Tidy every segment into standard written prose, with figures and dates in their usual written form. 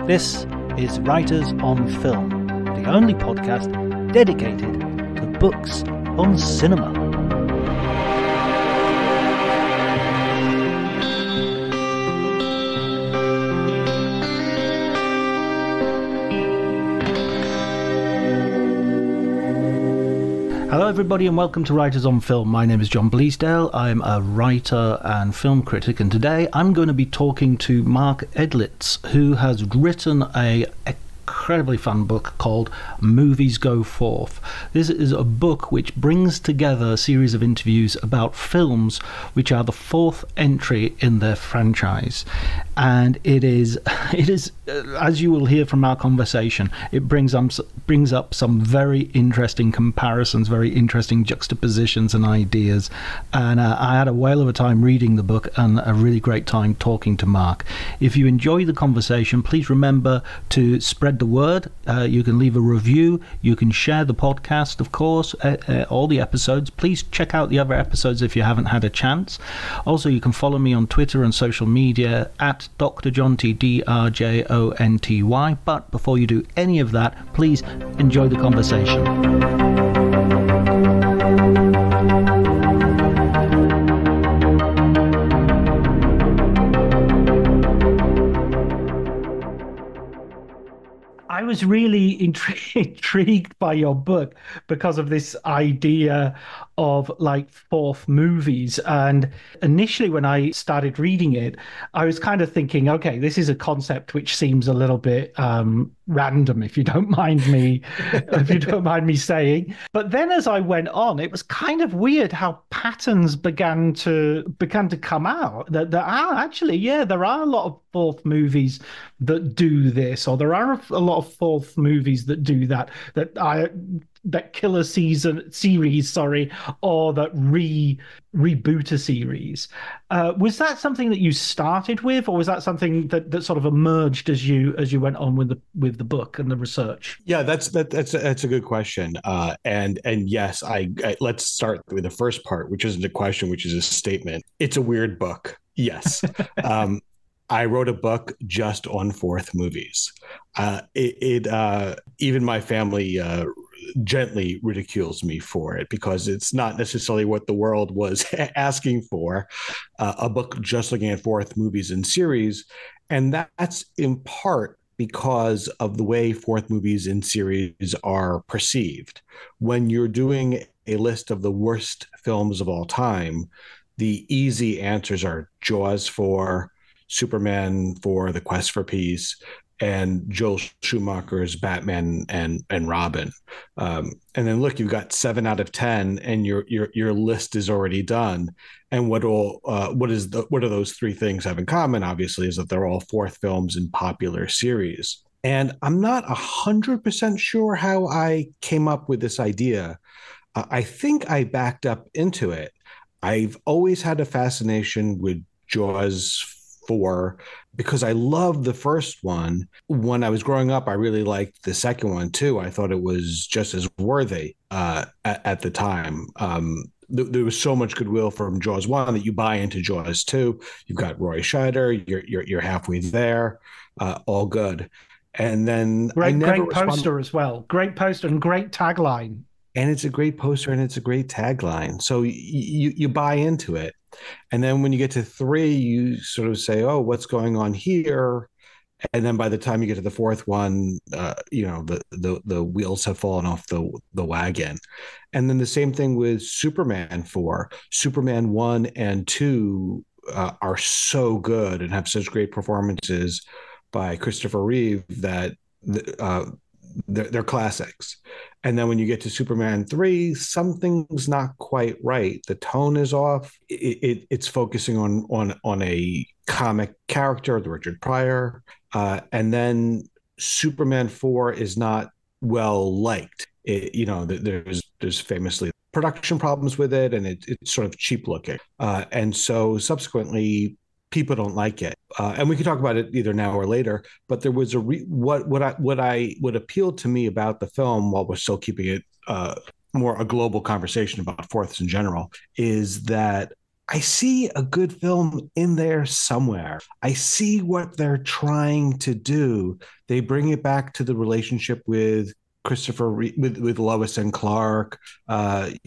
This is Writers on Film, the only podcast dedicated to books on cinema. Hello everybody and welcome to Writers on Film. My name is John Bleasdale. I'm a writer and film critic, and today I'm going to be talking to Mark Edlitz, who has written a incredibly fun book called Movies Go Forth. This is a book which brings together a series of interviews about films which are the fourth entry in their franchise. And it is, as you will hear from our conversation, it brings up some very interesting comparisons, very interesting juxtapositions and ideas. And I had a whale of a time reading the book and a really great time talking to Mark. If you enjoy the conversation, please remember to spread the word. You can leave a review. You can share the podcast, of course, all the episodes. Please check out the other episodes if you haven't had a chance. Also, you can follow me on Twitter and social media at Dr. John T, DRJONTY. But before you do any of that, please enjoy the conversation. I was really intrigued by your book because of this idea of like fourth movies. And initially when I started reading it, I was kind of thinking, okay, this is a concept which seems a little bit random, if you don't mind me saying. But then as I went on, it was kind of weird how patterns began to come out. That there are actually, there are a lot of fourth movies that do this, or there are a lot of fourth movies that do that kill a series, or that reboot a series. Was that something that you started with, or was that something that sort of emerged as you went on with the book and the research? Yeah, that's a good question. And yes, I let's start with the first part, which isn't a question, which is a statement. It's a weird book. Yes. I wrote a book just on fourth movies. Even my family gently ridicules me for it because it's not necessarily what the world was asking for, a book just looking at fourth movies and series. And that's in part because of the way fourth movies and series are perceived. When you're doing a list of the worst films of all time, the easy answers are Jaws 4, Superman 4, The Quest for Peace, and Joel Schumacher's Batman and Robin. And then look, you've got 7 out of 10, and your list is already done. And what do those three things have in common? Obviously, is that they're all fourth films in popular series. And I'm not 100% sure how I came up with this idea. I think I backed up into it. I've always had a fascination with Jaws 4 because I loved the first one. When I was growing up, I really liked the second one too. I thought it was just as worthy at the time. There was so much goodwill from Jaws 1 that you buy into Jaws 2. You've got Roy Scheider. You're halfway there. All good. And then great poster as well. Great poster and great tagline. And it's a great poster and it's a great tagline. So you buy into it. And then when you get to 3, you sort of say, oh, what's going on here? And then by the time you get to the fourth one, the wheels have fallen off the wagon. And then the same thing with Superman 4. Superman 1 and 2 are so good and have such great performances by Christopher Reeve that they're classics. And then when you get to Superman 3, something's not quite right. The tone is off. It's focusing on a comic character, the Richard Pryor. And then Superman 4 is not well liked. There's famously production problems with it, and it's sort of cheap looking. And so subsequently, people don't like it, and we can talk about it either now or later. But there was what appealed to me about the film, while we're still keeping it more a global conversation about fourths in general, is that I see a good film in there somewhere. I see what they're trying to do. They bring it back to the relationship with with Lois and Clark. They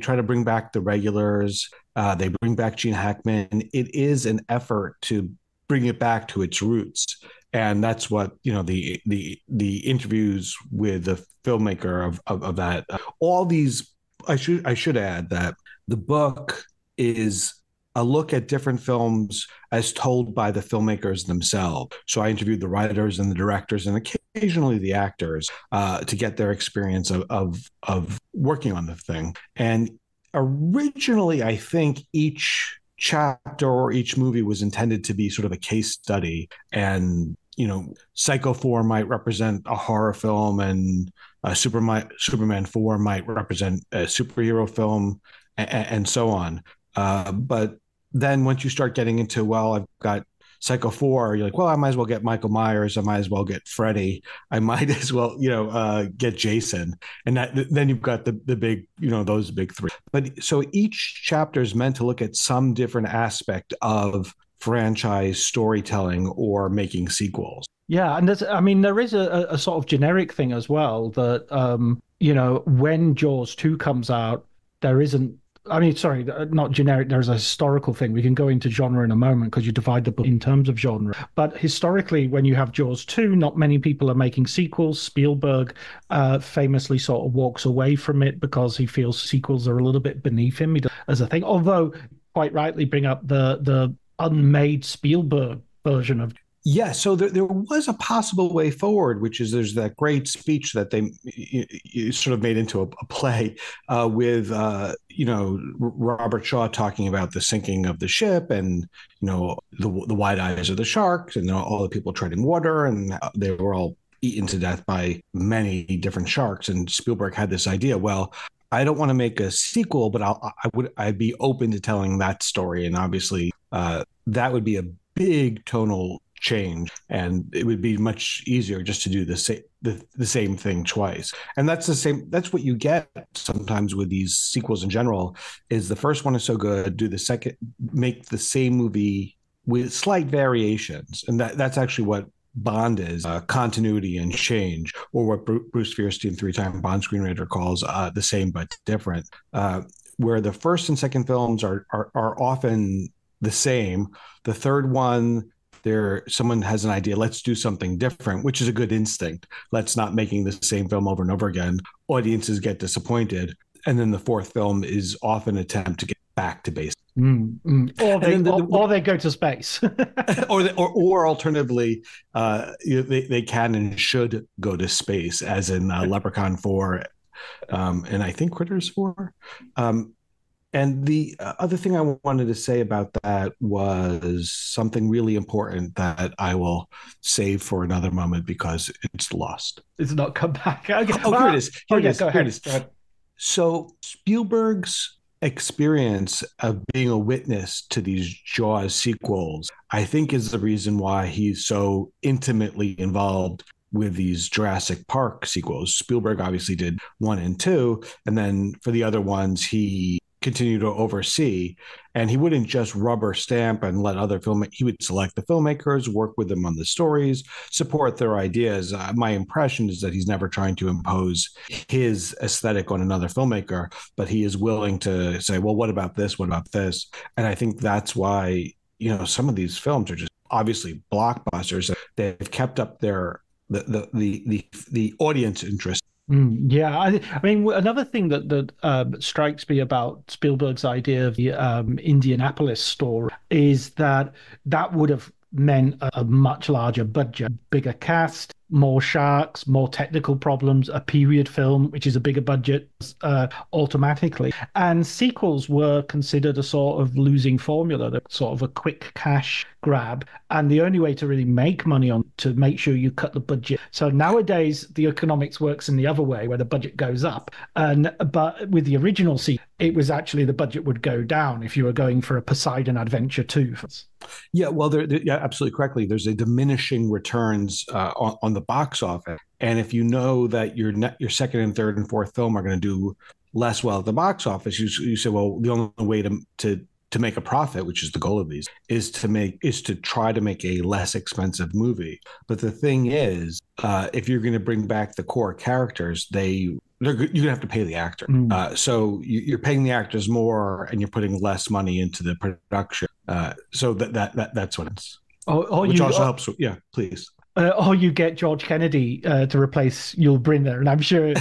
try to bring back the regulars. They bring back Gene Hackman. It is an effort to bring it back to its roots, and that's what the interviews with the filmmaker of that. All these, I should add that the book is a look at different films as told by the filmmakers themselves. So I interviewed the writers and the directors and occasionally the actors to get their experience of working on the thing. And originally, I think each chapter or each movie was intended to be sort of a case study. And Psycho 4 might represent a horror film, and Superman 4 might represent a superhero film, and so on. But then once you start getting into, well, I've got Psycho 4, you're like, well, I might as well get Michael Myers. I might as well get Freddy. I might as well, get Jason. And then you've got the big, those big three. But so each chapter is meant to look at some different aspect of franchise storytelling or making sequels. Yeah, and there is a sort of generic thing as well that when Jaws 2 comes out, there isn't. I mean, sorry, not generic. There's a historical thing. We can go into genre in a moment because you divide the book in terms of genre. But historically, when you have Jaws 2, not many people are making sequels. Spielberg famously sort of walks away from it because he feels sequels are a little bit beneath him as a thing. Although, quite rightly, bring up the unmade Spielberg version of. Yeah, so there was a possible way forward, which is there's that great speech that they sort of made into a play with Robert Shaw talking about the sinking of the ship and the wide eyes of the sharks and all the people treading water, and they were all eaten to death by many different sharks. And Spielberg had this idea, well, I don't want to make a sequel, but I'd be open to telling that story, and obviously that would be a big tonal change, and it would be much easier just to do the same thing twice. And that's what you get sometimes with these sequels in general, is the first one is so good, do the second, make the same movie with slight variations. And that's actually what Bond is, continuity and change, or what Bruce Fierstein, three-time Bond screenwriter, calls the same but different, where the first and second films are often the same. The third one, someone has an idea, let's do something different, which is a good instinct. Let's not making the same film over and over again. Audiences get disappointed. And then the fourth film is often an attempt to get back to basics. Or they go to space. or alternatively, they can and should go to space, as in Leprechaun 4 and I think Critters 4. And the other thing I wanted to say about that was something really important that I will save for another moment because it's lost. It's not come back. Okay. Here it is. Here Go ahead. So Spielberg's experience of being a witness to these Jaws sequels, I think, is the reason why he's so intimately involved with these Jurassic Park sequels. Spielberg obviously did 1 and 2, and then for the other ones, he continue to oversee, and he wouldn't just rubber stamp and let other he would select the filmmakers, work with them on the stories, support their ideas. My impression is that he's never trying to impose his aesthetic on another filmmaker, but he is willing to say, well, what about this? What about this? And I think that's why, some of these films are just obviously blockbusters. They've kept up the audience interest. Yeah, I mean, another thing that strikes me about Spielberg's idea of the Indianapolis story is that would have meant a much larger budget, bigger cast, more sharks, more technical problems, a period film, which is a bigger budget automatically. And sequels were considered a sort of losing formula, sort of a quick cash grab. And the only way to really make money to make sure you cut the budget. So nowadays, the economics works in the other way, where the budget goes up. But with the original sequel, it was actually the budget would go down if you were going for a Poseidon Adventure 2. Yeah, well, yeah, absolutely correctly. There's a diminishing returns on the box office. And if you know that your second and third and fourth film are going to do less well at the box office, you say, well, the only way to make a profit, which is the goal of these, is to try to make a less expensive movie. But the thing is, if you're going to bring back the core characters, you're going to have to pay the actor. So you're paying the actors more, and you're putting less money into the production. So that's what it's. Which also helps. Yeah, please. Or you get George Kennedy to replace Yul Brynner, and I'm sure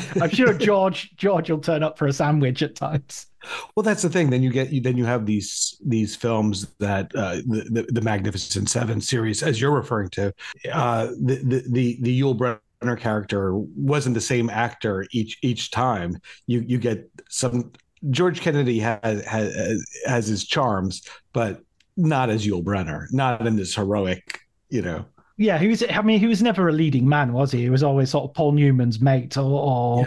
George will turn up for a sandwich at times. Well, that's the thing. Then you have these films that the Magnificent Seven series, as you're referring to, the Yul Brynner character wasn't the same actor each time. You get some. George Kennedy has his charms, but not as Yul Brynner, not in this heroic, Yeah, he was never a leading man, was he? He was always sort of Paul Newman's mate or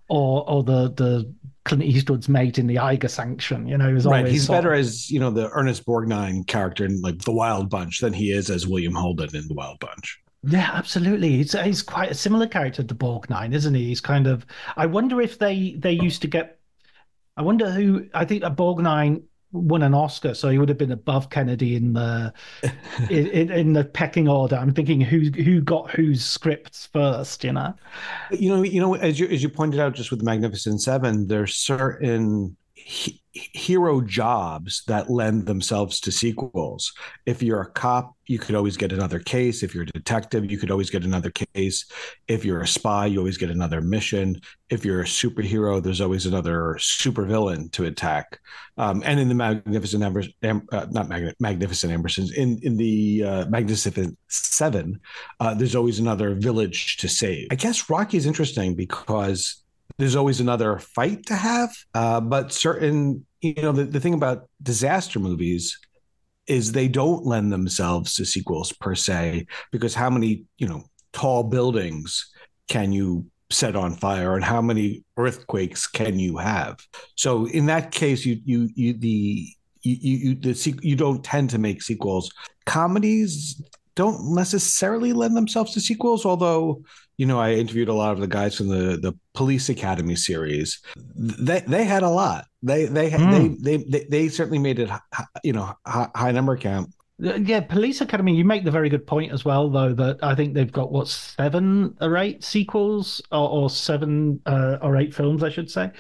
the Clint Eastwood's mate in the Eiger Sanction. He was always He's better as, the Ernest Borgnine character in like The Wild Bunch than he is as William Holden in The Wild Bunch. Yeah, absolutely. He's quite a similar character to Borgnine, isn't he? He's kind of. I wonder if they used to get. I wonder who. I think Borgnine won an Oscar, so he would have been above Kennedy in the in the pecking order. I'm thinking who got whose scripts first, as you pointed out, just with the Magnificent Seven, there's certain hero jobs that lend themselves to sequels. If you're a cop, you could always get another case. If you're a detective, you could always get another case. If you're a spy, you always get another mission. If you're a superhero, there's always another supervillain to attack. And in the Magnificent Ambersons, in the Magnificent Seven, there's always another village to save. I guess Rocky is interesting because there's always another fight to have. But certain, the thing about disaster movies is they don't lend themselves to sequels per se, because how many, tall buildings can you set on fire and how many earthquakes can you have? So in that case, you don't tend to make sequels. Comedies don't necessarily lend themselves to sequels, although I interviewed a lot of the guys from the Police Academy series. They had a lot. They certainly made it, high number count. Yeah, Police Academy. You make the very good point as well, though, that I think they've got 7 or 8 sequels, or 7 or 8 films, I should say.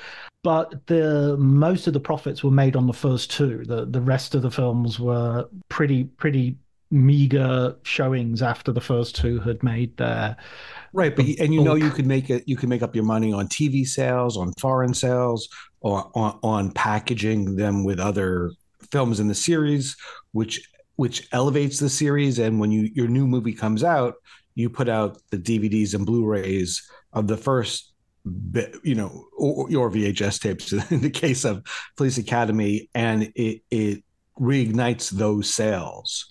But most of the profits were made on the first 2. The rest of the films were pretty meager showings after the first 2 had made their. Right, but you could make up your money on TV sales, on foreign sales, or on packaging them with other films in the series, which elevates the series. And when your new movie comes out, you put out the DVDs and Blu-rays of the first bit, or your VHS tapes in the case of Police Academy, and it reignites those sales.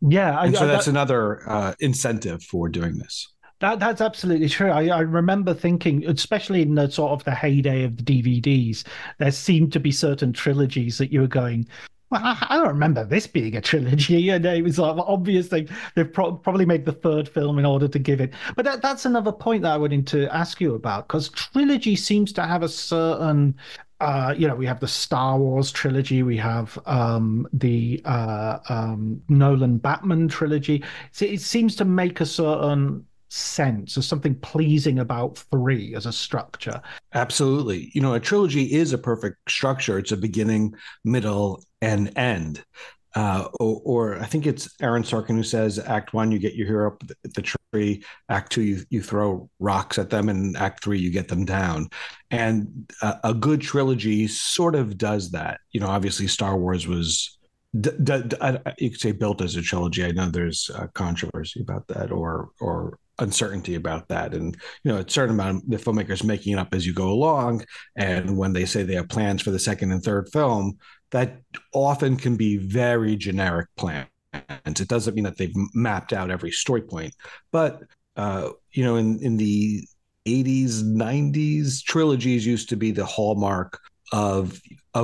Yeah, so that's another incentive for doing this. That's absolutely true. I remember thinking, especially in the sort of the heyday of the DVDs, there seemed to be certain trilogies that you were going, well, I don't remember this being a trilogy. And it was like obvious they've probably made the third film in order to give it. But that's another point that I wanted to ask you about, because trilogy seems to have a certain. We have the Star Wars trilogy, we have the Nolan Batman trilogy. So it seems to make a certain sense of something pleasing about 3 as a structure. Absolutely. A trilogy is a perfect structure. It's a beginning, middle, and end. Or I think it's Aaron Sorkin who says, Act 1, you get your hero up the tree. Act 2, you throw rocks at them. And Act 3, you get them down. And a good trilogy sort of does that. Obviously Star Wars was, you could say, built as a trilogy. I know there's controversy about that or uncertainty about that. And, a certain amount of the filmmakers making it up as you go along. And when they say they have plans for the second and third film, that often can be very generic plans. It doesn't mean that they've mapped out every story point. But, in the 80s, 90s, trilogies used to be the hallmark of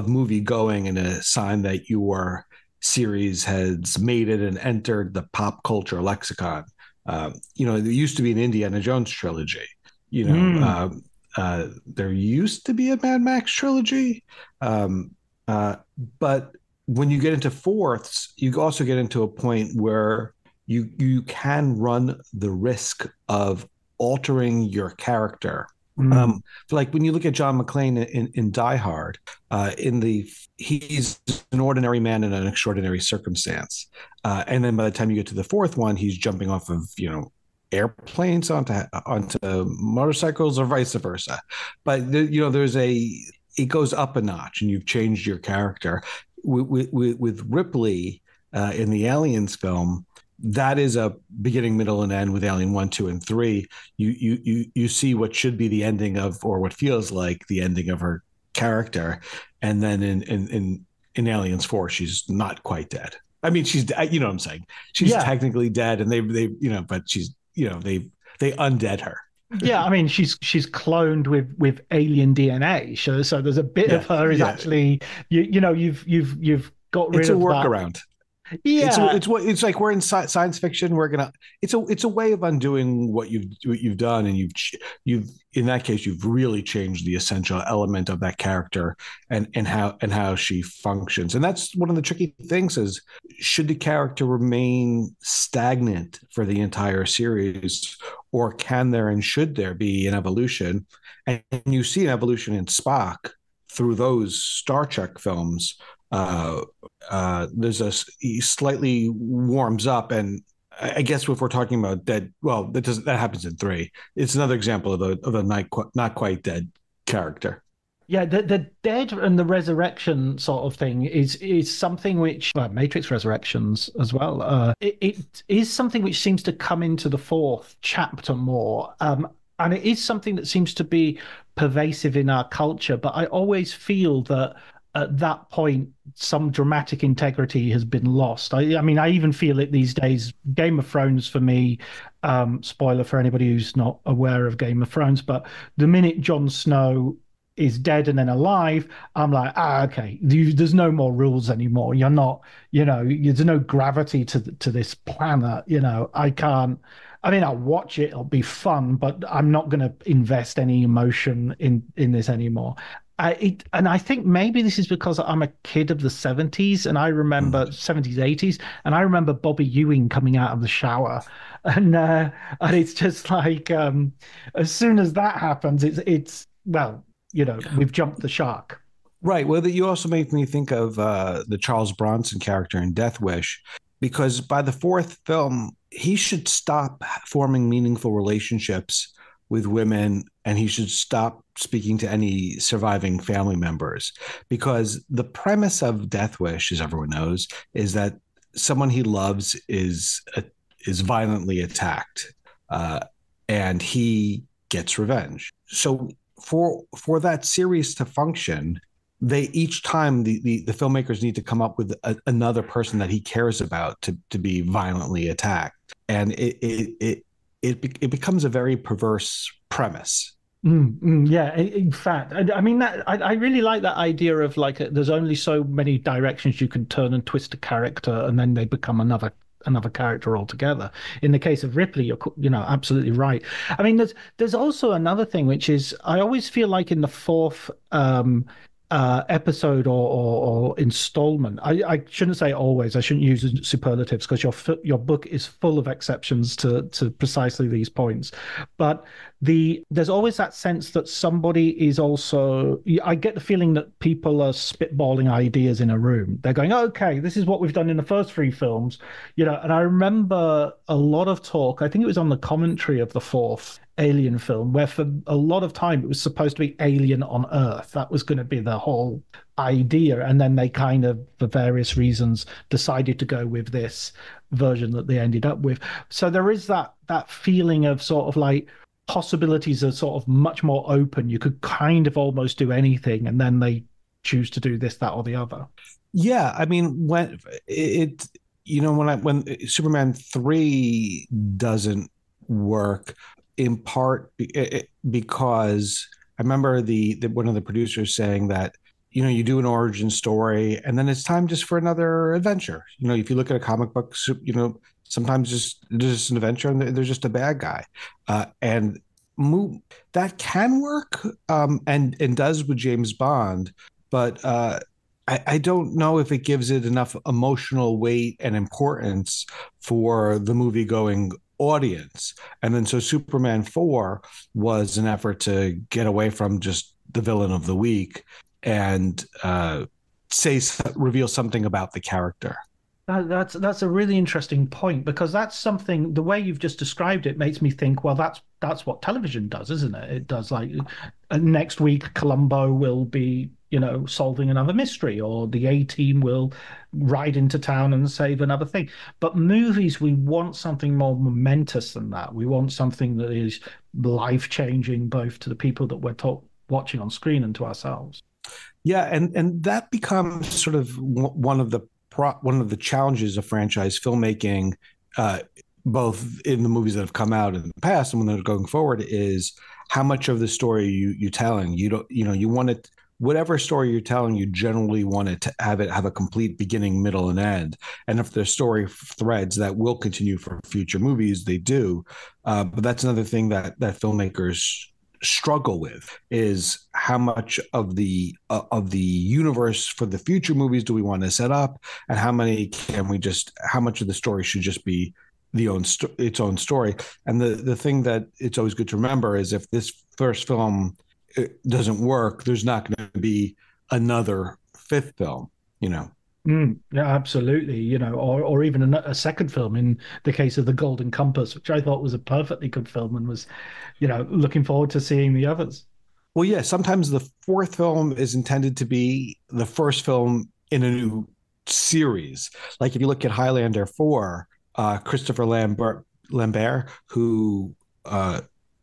movie going, and a sign that your series has made it and entered the pop culture lexicon. There used to be an Indiana Jones trilogy. You know, Mm. there used to be a Mad Max trilogy, um, but when you get into fourths, you also get into a point where you can run the risk of altering your character. Mm. Like when you look at John McClane in Die Hard, he's an ordinary man in an extraordinary circumstance, and then by the time you get to the fourth one, he's jumping off of airplanes onto motorcycles or vice versa. But there's it goes up a notch, and you've changed your character. With Ripley in the Aliens film, that is a beginning, middle, and end with Alien 1, 2, and 3. You see what should be the ending of, or what feels like the ending of her character, and then in Aliens 4, she's not quite dead. I mean, she's what I'm saying. She's Yeah. technically dead, and but she's they undead her. Yeah, I mean she's cloned with alien DNA, so there's a bit of Yeah, her is yeah. actually you've got rid It's a of that. workaround. Yeah, It's like we're in science fiction. We're gonna it's a way of undoing what you've done, and you've in that case you've really changed the essential element of that character and how she functions. And that's one of the tricky things: is should the character remain stagnant for the entire series, or can there and should there be an evolution? And you see an evolution in Spock through those Star Trek films. There's he slightly warms up, and I guess if we're talking about dead, well, that happens in 3. It's another example of a not quite dead character. yeah. The dead and the resurrection sort of thing is something which Matrix Resurrections as well. It is something which seems to come into the fourth chapter more. And it is something that seems to be pervasive in our culture. But I always feel that at that point, some dramatic integrity has been lost. I mean, I even feel it these days. Game of Thrones for me, spoiler for anybody who's not aware of Game of Thrones, but the minute Jon Snow is dead and then alive, I'm like, okay, there's no more rules anymore. You're not, there's no gravity to this planet. I can't. I mean, I'll watch it; it'll be fun, but I'm not going to invest any emotion in this anymore. And I think maybe this is because I'm a kid of the 70s and I remember 70s, 80s, and I remember Bobby Ewing coming out of the shower. And it's just like as soon as that happens, it's well, we've jumped the shark. Right. Well, you also make me think of the Charles Bronson character in Death Wish, because by the fourth film, he should stop forming meaningful relationships with women, and he should stop speaking to any surviving family members, because the premise of Death Wish, as everyone knows, is that someone he loves is violently attacked, and he gets revenge. So for that series to function, they each time the filmmakers need to come up with another person that he cares about to be violently attacked, and it becomes a very perverse premise. Yeah, in fact, I mean that I really like that idea of like there's only so many directions you can turn and twist a character, and then they become another character altogether. In the case of Ripley, you're absolutely right. I mean, there's also another thing which is I always feel like in the fourth episode or installment. I shouldn't say always. I shouldn't use superlatives because your book is full of exceptions to precisely these points. But there's always that sense that somebody is also. I get the feeling that people are spitballing ideas in a room. They're going, okay, this is what we've done in the first 3 films, And I remember a lot of talk. I think it was on the commentary of the fourth Alien film, where for a lot of time it was supposed to be Alien on Earth. That was going to be the whole idea. And then they kind of, for various reasons, decided to go with this version that they ended up with. So there is that feeling of sort of like possibilities are sort of much more open. You could kind of almost do anything, and then they choose to do this, that, or the other. Yeah, I mean, when Superman 3 doesn't work, in part because I remember the one of the producers saying that you do an origin story and then it's time just for another adventure. If you look at a comic book, Sometimes just an adventure, and there's just a bad guy, and that can work, and does with James Bond, but I don't know if it gives it enough emotional weight and importance for the movie going audience. And then so Superman 4 was an effort to get away from just the villain of the week and reveal something about the character. That's a really interesting point, because that's something, the way you've just described it makes me think, well, that's what television does, isn't it? It does, like, next week Columbo will be, solving another mystery, or the A team will ride into town and save another thing. But movies, we want something more momentous than that. We want something that is life-changing, both to the people that we're watching on screen and to ourselves. Yeah, and that becomes sort of one of the challenges of franchise filmmaking, both in the movies that have come out in the past and when they're going forward, is how much of the story you're telling. You don't, you want it, whatever story you're telling, you generally want it to have a complete beginning, middle, and end. And if there's story threads that will continue for future movies, they do. But that's another thing that filmmakers struggle with, is how much of the universe for the future movies do we want to set up, and how much of the story should just be its own story. And the thing that it's always good to remember is, if this first film doesn't work, there's not going to be another fifth film. Yeah, absolutely. Or even a second film, in the case of The Golden Compass, which I thought was a perfectly good film, and was, looking forward to seeing the others. Well, yeah, sometimes the fourth film is intended to be the first film in a new series. Like if you look at Highlander 4, Christopher Lambert, who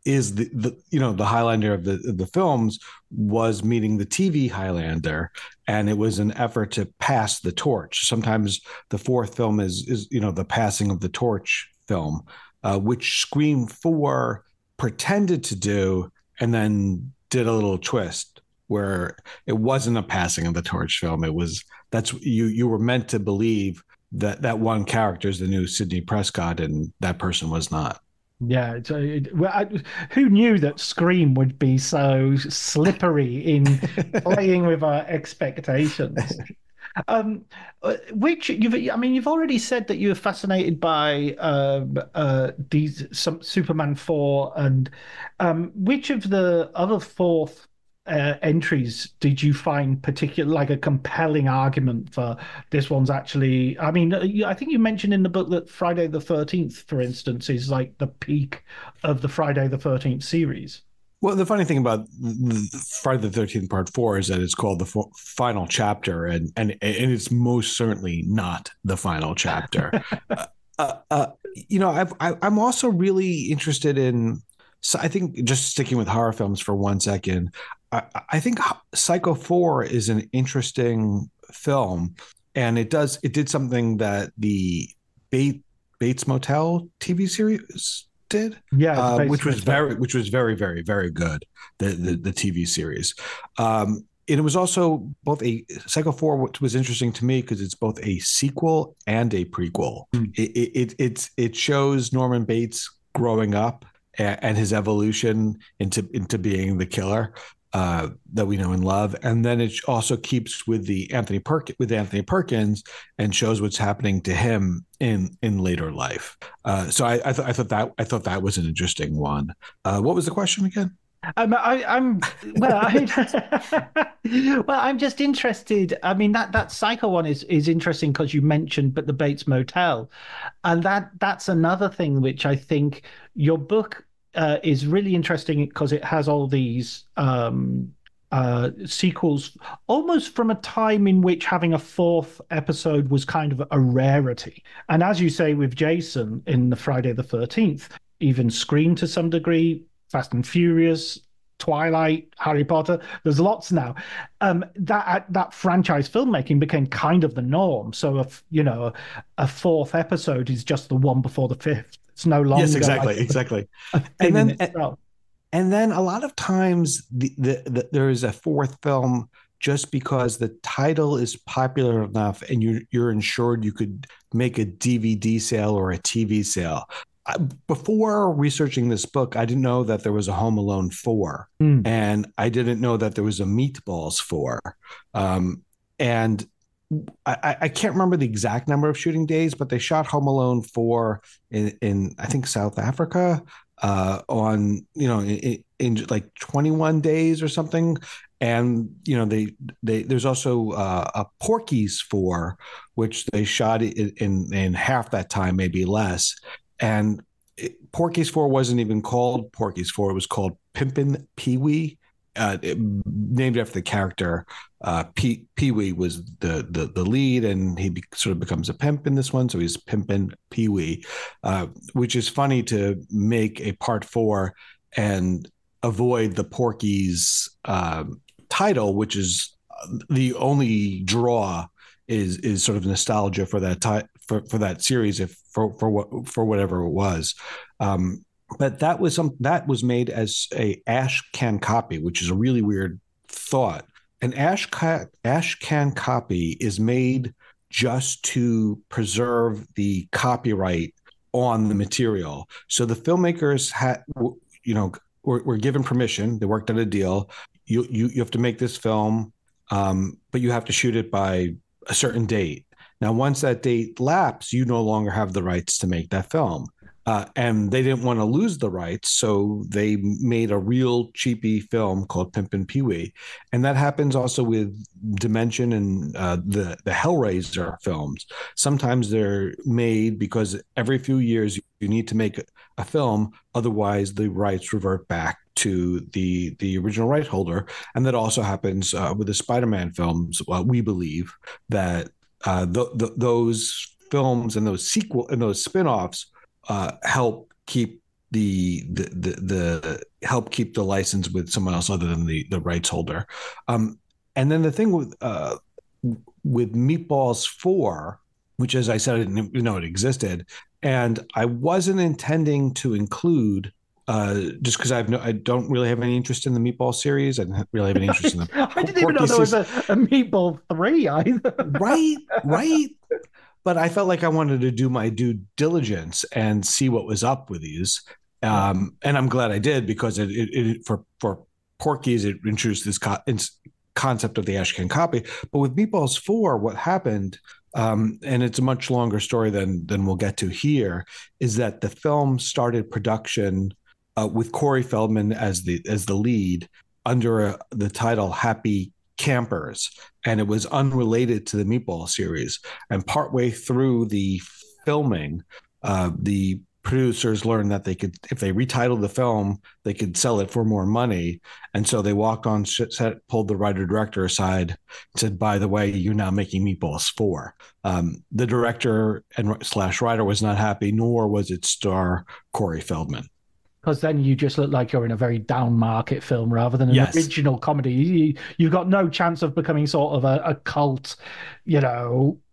is the Highlander of the films, was meeting the TV Highlander, and it was an effort to pass the torch. Sometimes the fourth film is the passing of the torch film, which Scream 4 pretended to do, and then did a little twist where it wasn't a passing of the torch film. You were meant to believe that one character is the new Sidney Prescott, and that person was not. Yeah, who knew that Scream would be so slippery in playing with our expectations? Which you've already said that you were fascinated by some Superman 4, and which of the other fourth entries did you find particular, like a compelling argument for this one's actually? I mean, I think you mentioned in the book that Friday the 13th, for instance, is like the peak of the Friday the 13th series. Well, the funny thing about Friday the 13th Part 4 is that it's called the final chapter, and it's most certainly not the final chapter. I'm also really interested in. So I think, just sticking with horror films for 1 second, I think Psycho 4 is an interesting film, and it did something that the Bates Motel TV series did, Yeah, which was very, very, very good. The TV series, and it was also both Psycho 4, which was interesting to me because it's both a sequel and a prequel. Mm. It shows Norman Bates growing up and his evolution into being the killer that we know and love, and then it also keeps with Anthony Perkins, and shows what's happening to him in later life. So I thought that was an interesting one. What was the question again? I'm well. Well, I'm just interested. I mean, that Psycho one is interesting because you mentioned, but the Bates Motel, and that's another thing which I think your book is really interesting, because it has all these sequels, almost from a time in which having a fourth episode was kind of a rarity. And as you say with Jason in the Friday the 13th, even Scream to some degree, Fast and Furious, Twilight, Harry Potter. There's lots now. That franchise filmmaking became kind of the norm. So a fourth episode is just the one before the fifth. It's no longer. Yes, exactly, exactly. And then a lot of times there is a fourth film just because the title is popular enough and you're ensured you could make a DVD sale or a TV sale. Before researching this book, I didn't know that there was a Home Alone 4, Mm. and I didn't know that there was a Meatballs 4. And I can't remember the exact number of shooting days, but they shot Home Alone 4 in I think South Africa on in like 21 days or something. And they there's also a Porky's 4, which they shot in half that time, maybe less. And Porky's 4 wasn't even called Porky's 4; it was called Pimpin' Pee Wee, named after the character. Pee Wee was the lead, and sort of becomes a pimp in this one, so he's Pimpin' Pee Wee, which is funny to make a part 4 and avoid the Porky's title, which is the only draw is sort of nostalgia for for that series, if for whatever it was. But that was made as a ash can copy, which is a really weird thought. An ash can copy is made just to preserve the copyright on the material. So the filmmakers were given permission. They worked out a deal. You have to make this film, but you have to shoot it by a certain date. Now, once that date lapses, you no longer have the rights to make that film. And they didn't want to lose the rights, so they made a real cheapy film called Pimpin' Pee Wee. And that happens also with Dimension and the Hellraiser films. Sometimes they're made because every few years you need to make a film, otherwise the rights revert back to the original right holder. And that also happens with the Spider-Man films. We believe that those films and those spin-offs help keep help keep the license with someone else other than the rights holder. And then the thing with Meatballs 4, which, as I said, I didn't know it existed, and I wasn't intending to include. Just because I don't really have any interest in the Meatball series. I didn't really have any interest in the I didn't even know there was a Meatball 3 either. Right. But I felt like I wanted to do my due diligence and see what was up with these. And I'm glad I did, because for Porky's, it introduced this concept of the Ashcan copy. But with Meatballs 4, what happened, and it's a much longer story than we'll get to here, is that the film started production with Corey Feldman as the lead under the title Happy Campers, and it was unrelated to the Meatball series. And partway through the filming, the producers learned that they could, if they retitled the film, they could sell it for more money. And so they walked on set, pulled the writer director aside, and said, "By the way, you're now making Meatballs 4." The director and / writer was not happy, nor was its star Corey Feldman. Because then you just look like you're in a very down market film rather than an Yes. original comedy. You've got no chance of becoming sort of a cult,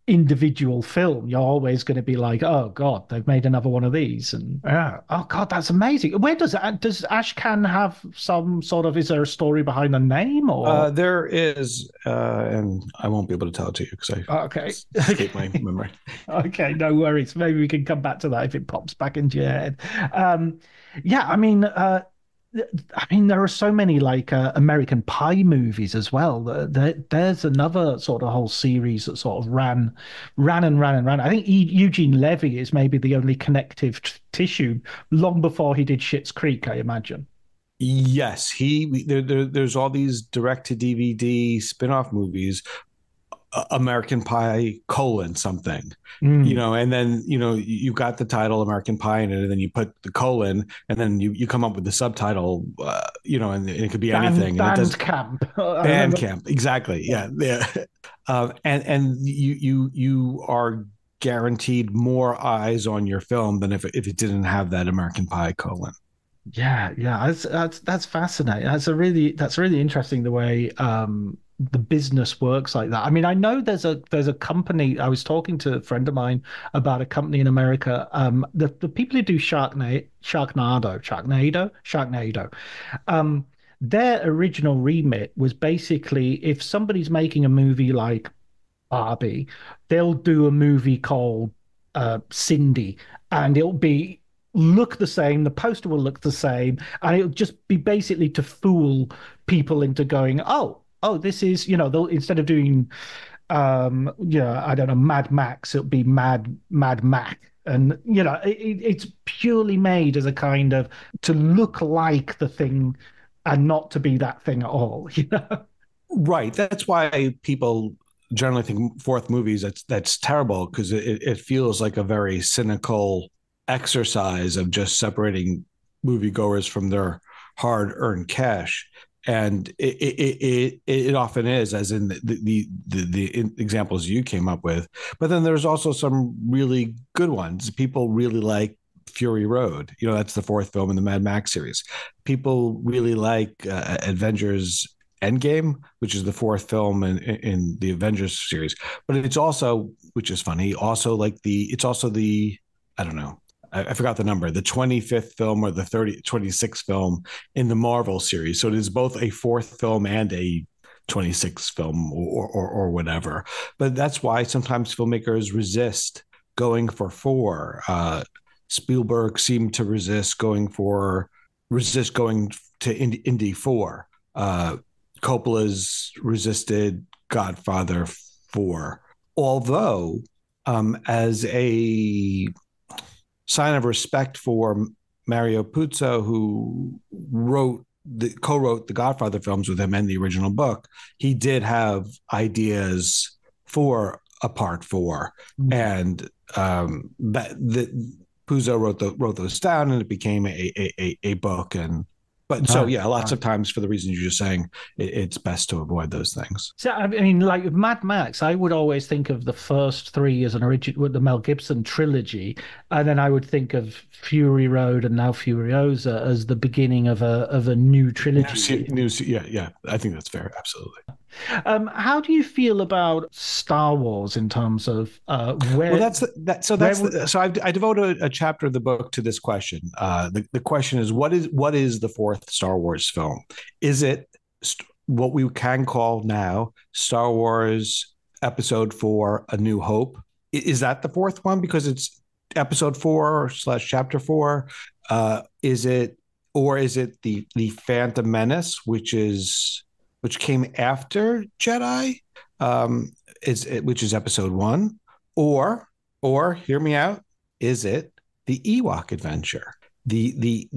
individual film. You're always going to be like, oh God, they've made another one of these. And oh God, that's amazing. Where does Ashcan have some sort of, is there a story behind the name, or? There is, and I won't be able to tell it to you because Okay. escaped my memory. Okay, no worries. Maybe we can come back to that if it pops back into your head. Yeah, there are so many like American Pie movies as well. There's another sort of whole series that sort of ran and ran and ran. I think Eugene Levy is maybe the only connective tissue long before he did Schitt's Creek, I imagine. Yes, there's all these direct to DVD spin-off movies, American Pie : something, and then you got the title American Pie in it, and then you put the colon, and then you come up with the subtitle, and it could be anything. Band camp, exactly, yeah. And you are guaranteed more eyes on your film than if it didn't have that American Pie colon. Yeah, that's fascinating. That's really interesting the way the business works like that. I mean, I know there's a company. I was talking to a friend of mine about a company in America. The people who do Sharknado. Um, their original remit was basically if somebody's making a movie like Barbie, they'll do a movie called Cindy, and it'll be look the same. The poster will look the same, and it'll just be basically to fool people into going, oh, this is, they'll instead of doing, I don't know, Mad Max, it'll be Mad Mac. And it's purely made as a kind of to look like the thing and not to be that thing at all, Right. That's why people generally think fourth movies that's terrible because it feels like a very cynical exercise of just separating moviegoers from their hard-earned cash. And it often is, as in the examples you came up with. But then there's also some really good ones. People really like Fury Road. That's the fourth film in the Mad Max series. People really like Avengers Endgame, which is the fourth film in the Avengers series. But it's also, which is funny, it's also the, I don't know, I forgot the number, the 25th film or the 26th film in the Marvel series. So it is both a fourth film and a 26th film or whatever. But that's why sometimes filmmakers resist going for four. Spielberg seemed to resist going to Indy 4. Coppola's resisted Godfather 4. Although, as a sign of respect for Mario Puzo, who co-wrote the Godfather films with him and the original book, he did have ideas for a part 4, and Puzo wrote those down, and it became a book. But so yeah, lots of times for the reasons you're just saying, it's best to avoid those things. So I mean, like with Mad Max, I would always think of the first three as an original, with the Mel Gibson trilogy, and then I would think of Fury Road and now Furiosa as the beginning of a new trilogy. Yeah, I think that's fair. Absolutely. How do you feel about Star Wars in terms of where? Well, so I devoted a chapter of the book to this question. The question is, what is the fourth Star Wars film? Is it what we can call now Star Wars Episode 4: A New Hope? Is that the fourth one because it's Episode 4 / Chapter 4? Is it the Phantom Menace, which came after Jedi, which is Episode 1, or hear me out, is it the Ewok Adventure, the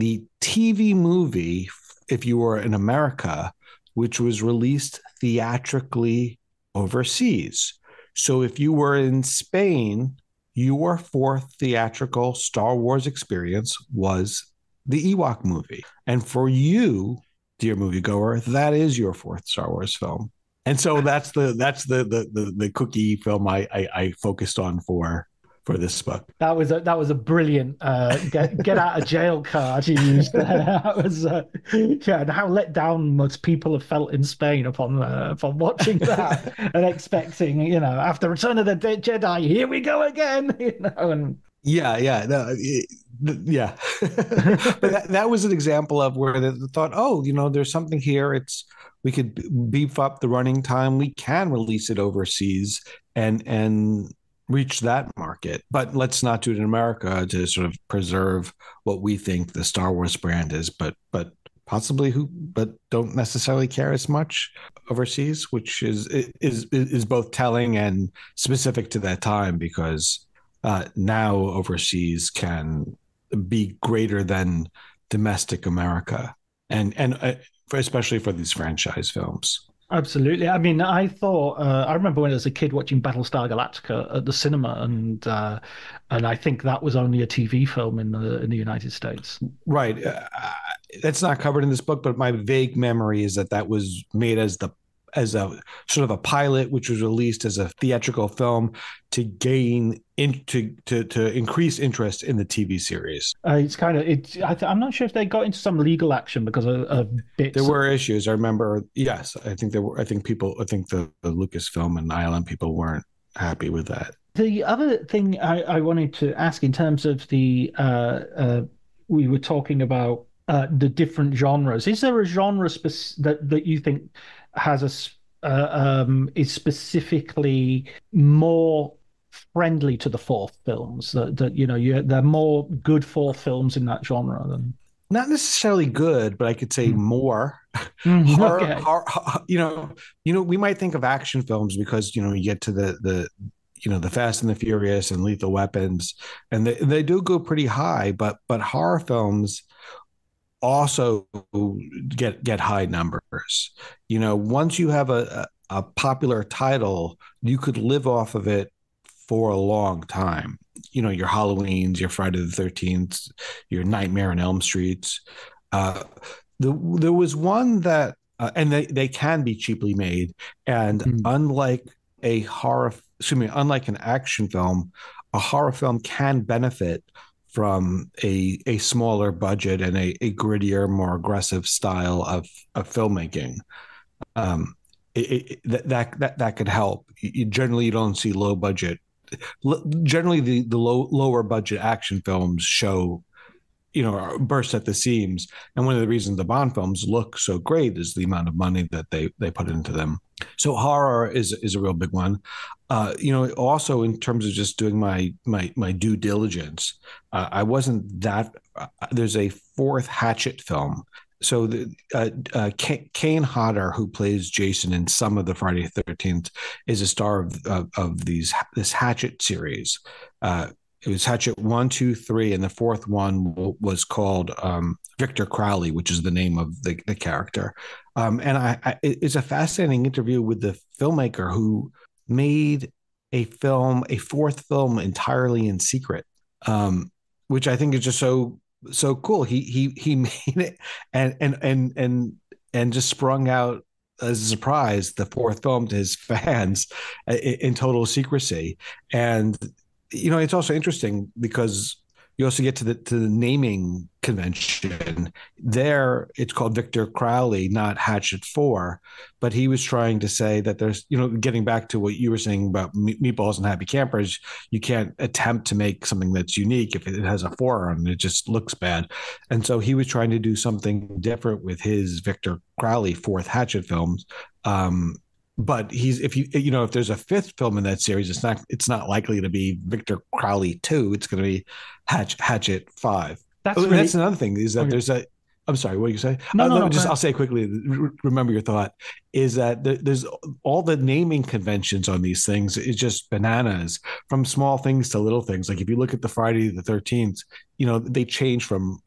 TV movie, if you were in America, which was released theatrically overseas? So if you were in Spain, your fourth theatrical Star Wars experience was the Ewok movie, and for you, dear moviegoer, that is your fourth Star Wars film. And so that's the cookie film I focused on for this book. That was a brilliant get out of jail card you used there. That was and how let down most people have felt in Spain upon watching that and expecting, after Return of the Jedi, here we go again, and yeah. But that was an example of where they thought, there's something here. We could beef up the running time. We can release it overseas and reach that market. But let's not do it in America to sort of preserve what we think the Star Wars brand is, but possibly but don't necessarily care as much overseas, which is both telling and specific to that time, because now overseas can be greater than domestic America, and especially for these franchise films. Absolutely. I mean, I thought I remember when I was a kid watching Battlestar Galactica at the cinema, and I think that was only a TV film in the United States. Right. That's not covered in this book, but my vague memory is that was made as a sort of a pilot, which was released as a theatrical film to gain to increase interest in the TV series. I'm not sure if they got into some legal action because of bits. There were issues. I remember. Yes, I think there were. I think the Lucasfilm and ILM people weren't happy with that. The other thing I wanted to ask in terms of the we were talking about the different genres. Is there a genre that you think has is specifically more friendly to the fourth films? That there are more good fourth films in that genre than. Not necessarily good, but I could say Mm. more horror, Okay. we might think of action films because, you get to the Fast and the Furious and Lethal Weapons, and they do go pretty high, but horror films also get high numbers. Once you have a popular title, you could live off of it for a long time. Your Halloweens, your Friday the 13th, your Nightmare on Elm Streets. Uh, there was one that, and they can be cheaply made. And Mm. unlike an action film, a horror film can benefit from a smaller budget and a grittier, more aggressive style of filmmaking. Um, that could help. Generally, you don't see low budget. Generally, the lower budget action films show, burst at the seams. And one of the reasons the Bond films look so great is the amount of money that they put into them. So horror is a real big one. Also in terms of just doing my due diligence, I wasn't that. There's a fourth Hatchet film. So Kane Hodder, who plays Jason in some of the Friday the 13th, is a star of this Hatchet series. It was Hatchet 1, 2, 3, and the fourth one was called Victor Crowley, which is the name of the character. And it's a fascinating interview with the filmmaker who made a fourth film entirely in secret, which I think is just so cool. He made it and just sprung out as a surprise the fourth film to his fans in total secrecy. And it's also interesting because you also get to the naming convention. There, it's called Victor Crowley, not Hatchet 4. But he was trying to say that there's, getting back to what you were saying about Meatballs and Happy Campers, you can't attempt to make something that's unique if it has a 4 on it. It just looks bad. And so he was trying to do something different with his Victor Crowley fourth Hatchet films. But if there's a fifth film in that series, it's not likely to be Victor Crowley 2. It's going to be Hatchet 5. That's another thing is that okay. there's a. I'm sorry, what do you say? No. I'll say quickly. Remember your thought is that there's all the naming conventions on these things is just bananas, from small things to little things. Like if you look at the Friday the 13th, they change from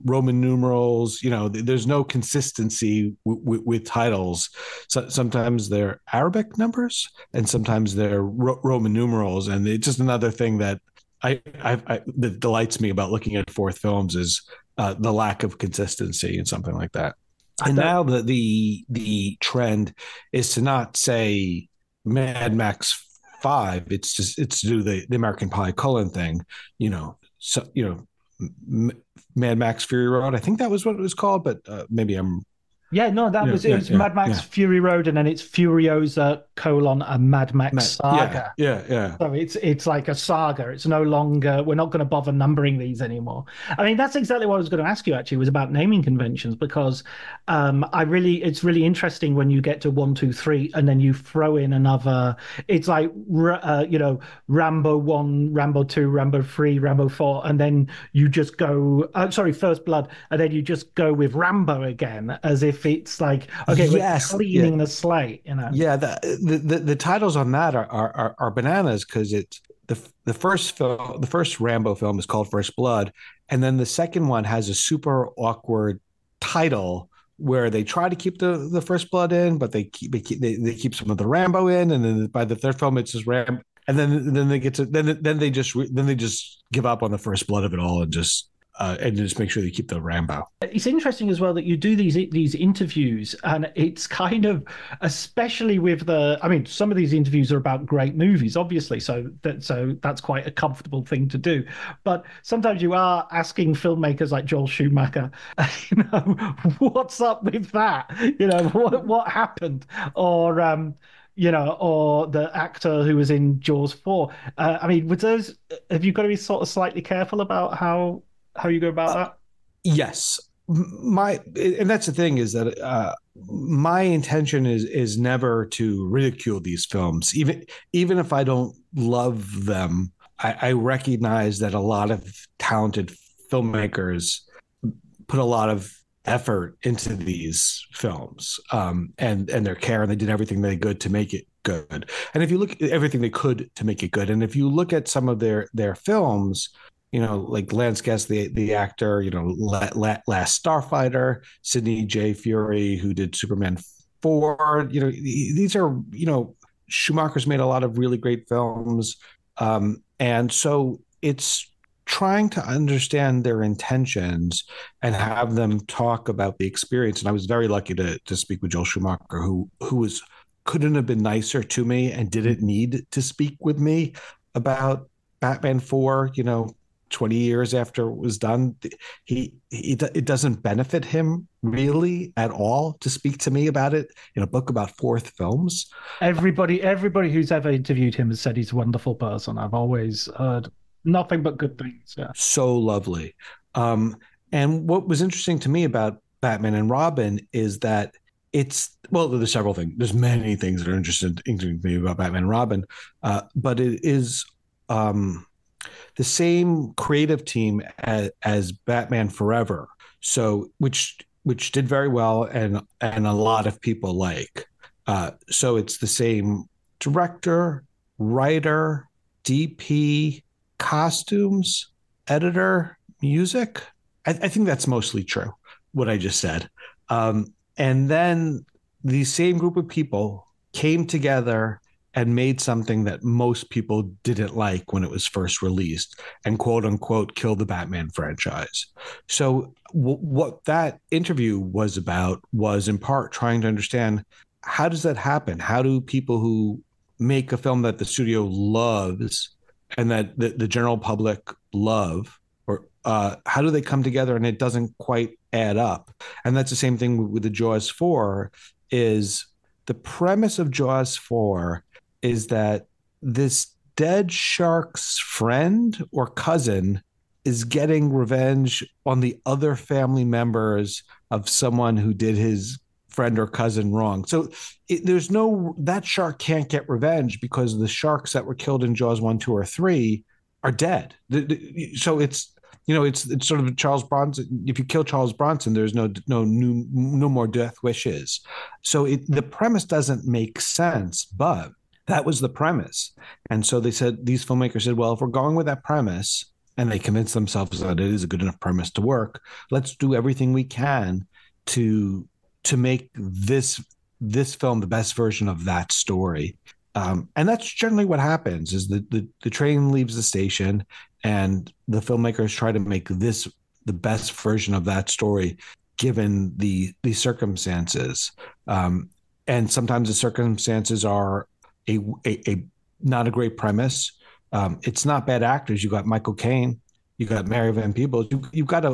Roman numerals. There's no consistency with titles. So sometimes they're Arabic numbers and sometimes they're Roman numerals, and it's just another thing that that delights me about looking at fourth films is the lack of consistency and something like that. And now the trend is to not say Mad Max 5. It's to do the American Pie Cullen thing. Mad Max Fury Road. I think that was what it was called, but maybe I'm. Yeah, no, it was Mad Max Fury Road, and then it's Furiosa : a Mad Max saga. Yeah. So it's like a saga. It's no longer, we're not going to bother numbering these anymore. I mean, that's exactly what I was going to ask you actually, was about naming conventions, because it's really interesting when you get to 1, 2, 3, and then you throw in another. It's like Rambo 1, Rambo 2, Rambo 3, Rambo 4, and then you just go First Blood, and then you just go with Rambo again, as if it's like, okay, we're cleaning the slate, Yeah, the titles on that are bananas, because it's the first Rambo film is called First Blood, and then the second one has a super awkward title where they try to keep the First Blood in, but they keep some of the Rambo in, and then by the third film it's just Rambo, and then they get to then they just give up on the First Blood of it all and just make sure they keep the Rambo. It's interesting as well that you do these interviews, and it's kind of, especially with some of these interviews are about great movies, obviously, so that's quite a comfortable thing to do. But sometimes you are asking filmmakers like Joel Schumacher, what's up with that? What happened? Or or the actor who was in Jaws 4. With those, have you got to be sort of slightly careful about how you go about that? Yes. my and that's the thing is that my intention is never to ridicule these films, even if I don't love them. I recognize that a lot of talented filmmakers put a lot of effort into these films, and their care, and they did everything they could to make it good. And if you look at everything they could to make it good, and if you look at some of their films, like Lance Guest, the actor, Last Starfighter, Sidney J. Furie, who did Superman 4, these are, Schumacher's made a lot of really great films. And so it's trying to understand their intentions and have them talk about the experience. And I was very lucky to speak with Joel Schumacher, who couldn't have been nicer to me and didn't need to speak with me about Batman 4, 20 years after it was done. It doesn't benefit him really at all to speak to me about it in a book about fourth films. Everybody who's ever interviewed him has said he's a wonderful person. I've always heard nothing but good things. Yeah. So lovely. And what was interesting to me about Batman and Robin is that there's several things. There's many things that are interesting to me about Batman and Robin, but it is the same creative team as Batman Forever, so which did very well and a lot of people like. So it's the same director, writer, DP, costumes, editor, music. I think that's mostly true, what I just said. And then the same group of people came together and made something that most people didn't like when it was first released, and quote unquote kill the Batman franchise. So what that interview was about was in part trying to understand, how does that happen? How do people who make a film that the studio loves and that the general public love, or how do they come together and it doesn't quite add up? And that's the same thing with the Jaws 4. Is the premise of Jaws 4 is that this dead shark's friend or cousin is getting revenge on the other family members of someone who did his friend or cousin wrong. So that shark can't get revenge because the sharks that were killed in Jaws 1, 2, or 3 are dead. So it's sort of Charles Bronson. If you kill Charles Bronson, there's no more death wishes. So the premise doesn't make sense, but that was the premise. And so these filmmakers said, well, if we're going with that premise, and they convinced themselves that it is a good enough premise to work, let's do everything we can to make this film the best version of that story. And that's generally what happens, is the train leaves the station and the filmmakers try to make this the best version of that story, given the circumstances. And sometimes the circumstances are a not a great premise. It's not bad actors. You got Michael Caine, you got Mary Van Peebles. You've got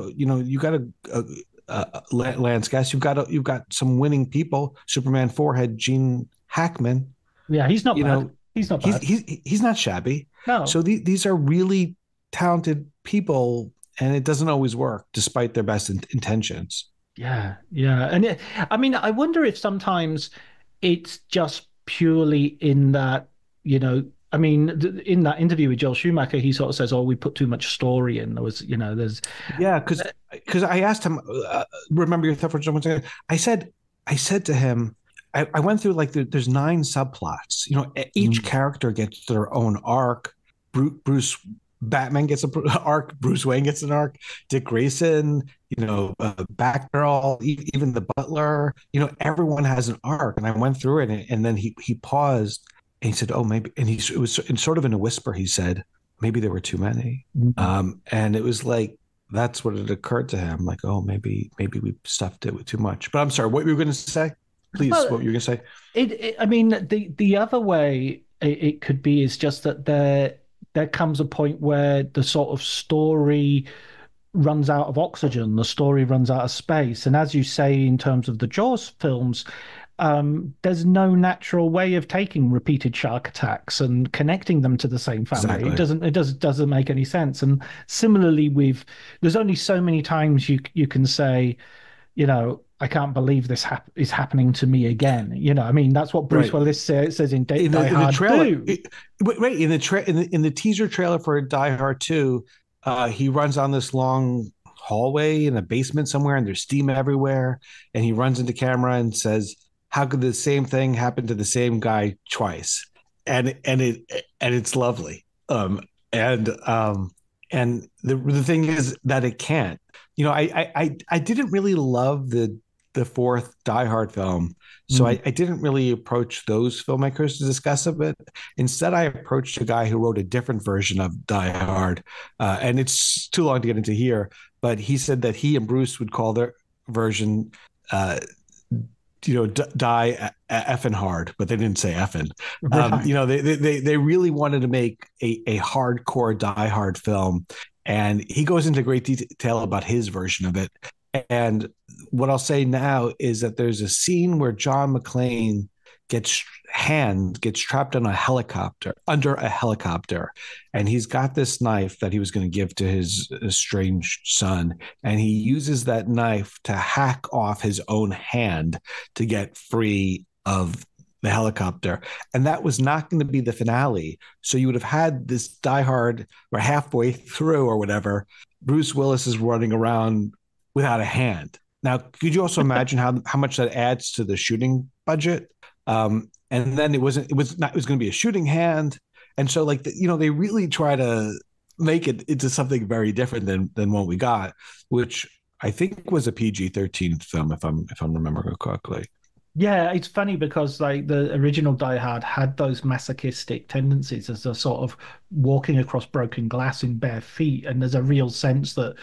Lance Guest. You've got some winning people. Superman 4 had Gene Hackman. Yeah, he's not bad. He's not bad. He's not shabby. No. So these are really talented people, and it doesn't always work despite their best intentions. Yeah, yeah. And I wonder if sometimes it's just purely in that, in that interview with Joel Schumacher, he sort of says, "Oh, we put too much story in." There's because I asked him, remember your thought for someone saying, I said to him, I went through there's 9 subplots. Each character gets their own arc. Bruce Batman gets an arc. Bruce Wayne gets an arc. Dick Grayson, Batgirl, even the Butler. Everyone has an arc. And I went through it, and then he paused and he said, "Oh, maybe." And it was sort of in a whisper. He said, "Maybe there were too many." Mm-hmm. And it was that's what it occurred to him. Oh, maybe we stuffed it with too much. But I'm sorry, what were you going to say? Please, what were you going to say? The other way it could be is just that there comes a point where the sort of story runs out of oxygen, the story runs out of space. And as you say, in terms of the Jaws films, there's no natural way of taking repeated shark attacks and connecting them to the same family. Exactly. It doesn't make any sense. And similarly, there's only so many times you can say, I can't believe this is happening to me again. I mean, that's what Bruce Right. Willis says in In Die the Hard trailer, 2. right in the teaser trailer for Die Hard 2, he runs on this long hallway in a basement somewhere, and there's steam everywhere, and he runs into camera and says, "How could the same thing happen to the same guy twice?" And it's lovely. And the thing is that it can't. I didn't really love the fourth Die Hard film. So Mm. I didn't really approach those filmmakers to discuss it. Instead, I approached a guy who wrote a different version of Die Hard. And it's too long to get into here, but he said that he and Bruce would call their version, die effing hard, but they didn't say effing. Right. They really wanted to make a hardcore Die Hard film. And he goes into great detail about his version of it. And what I'll say now is that there's a scene where John McClane gets trapped on a helicopter, under a helicopter, and he's got this knife that he was going to give to his estranged son, and he uses that knife to hack off his own hand to get free of the helicopter. And that was not going to be the finale. So you would have had this Die Hard where halfway through or whatever, Bruce Willis is running around without a hand. Now, could you also imagine how much that adds to the shooting budget? And then it was going to be a shooting hand. And so they really try to make it into something very different than what we got, which I think was a PG-13 film, if I'm remembering correctly. Yeah, it's funny because like the original Die Hard had those masochistic tendencies as a sort of walking across broken glass in bare feet, and there's a real sense that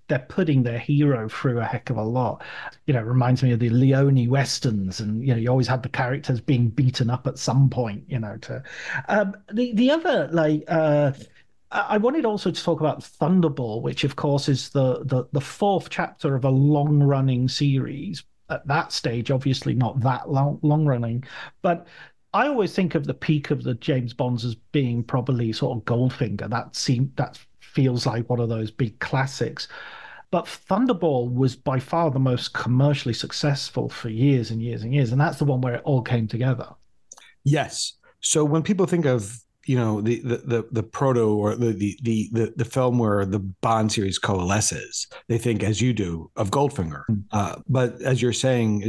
they're putting their hero through a heck of a lot. It reminds me of the Leone westerns, and you always had the characters being beaten up at some point. To the other I wanted also to talk about Thunderball, which of course is the fourth chapter of a long running series. At that stage, obviously not that long running, but I always think of the peak of the James Bonds as being probably sort of Goldfinger. That feels like one of those big classics. But Thunderball was by far the most commercially successful for years and years and years, and that's the one where it all came together. Yes. So when people think of the proto or the film where the Bond series coalesces, they think, as you do, of Goldfinger. But as you're saying,